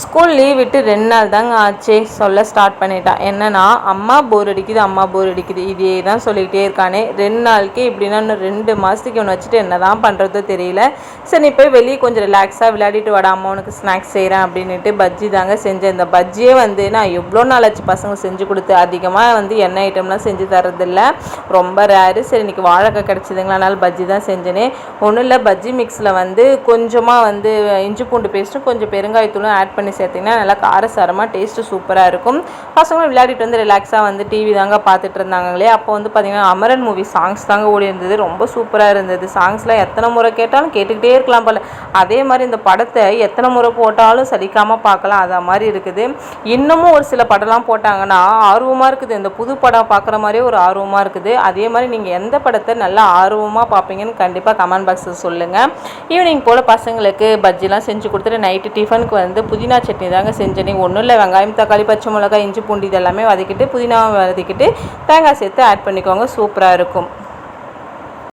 School leave விட்டு 2 நாள் தாங்க ஆச்சு. சொல்ல ஸ்டார்ட் பண்ணிட்டான். என்னன்னா, அம்மா போர் அடிக்குது, அம்மா போர் அடிக்குது, இதே தான் சொல்லிக்கிட்டே இருக்கானே. 2 நாளுக்கே இப்படின்னா இன்னும் 2 மாதத்துக்கு இவனை வச்சுட்டு என்ன தான் பண்ணுறதோ தெரியல. சரி நீ போய் வெளியே கொஞ்சம் ரிலாக்ஸாக விளையாடிட்டு வாடா, அம்மா உனக்கு ஸ்நாக்ஸ் செய்கிறேன் அப்படின்ட்டு பஜ்ஜி தாங்க செஞ்சேன். இந்த பஜ்ஜியே நான் எவ்வளோ நாள் ஆச்சு பசங்க செஞ்சு கொடுத்து. அதிகமாக எண்ணெய் ஐட்டம்லாம் செஞ்சு தரதில்ல, ரொம்ப ரேரு. சரி இன்றைக்கி வாழைக்காய் கிடச்சிதுங்களா, அதனால் பஜ்ஜி தான் செஞ்சேனே. ஒன்றும் இல்லை, பஜ்ஜி மிக்ஸில் கொஞ்சமாக இஞ்சி பூண்டு பேஸ்ட்டும் கொஞ்சம் பெருங்காயத்தூளும் ஆட் பண்ணி சேர்த்திங்கன்னா நல்லா காரசாரமாக டேஸ்ட்டு சூப்பராக இருக்கும். பசங்களும் விளையாடிட்டு ரிலாக்ஸாக டிவி தாங்க பார்த்துட்டு இருந்தாங்களே. அப்போ பார்த்திங்கன்னா அமரன் மூவி சாங்ஸ் தாங்க ஓடி இருந்தது. ரொம்ப சூப்பராக இருந்தது. சாங்ஸ்லாம் எத்தனை முறை கேட்டாலும் கேட்டுக்கிட்டே இருக்கலாம் போல். அதே மாதிரி இந்த படத்தை எத்தனை முறை போட்டாலும் சலிக்காமல் பார்க்கலாம், அதை மாதிரி இருக்குது. இன்னமும் ஒரு சில படம்லாம் போட்டாங்கன்னா ஆர்வமாக இருக்குது. இந்த புது படம் பார்க்குற மாதிரியே ஒரு ஆர்வமாக இருக்குது. அதே மாதிரி நீங்கள் எந்த படத்தை நல்லா ஆர்வமாக பார்ப்பீங்கன்னு கண்டிப்பாக கமெண்ட் பாக்ஸில் சொல்லுங்கள். ஈவினிங் போல் பசங்களுக்கு பஜ்ஜிலாம் செஞ்சு கொடுத்துட்டு நைட்டு டிஃபனுக்கு புதினா சட்னி தாங்க செஞ்சேனே. ஒன்றும் இல்லை, வெங்காயம் தக்காளி பச்சை மிளகாய் இஞ்சி பூண்டு இதெல்லாமே வதக்கிட்டு புதினாவை வதக்கிட்டு தேங்காய் சேர்த்து ஆட் பண்ணிக்கோங்க, சூப்பராக இருக்கும்.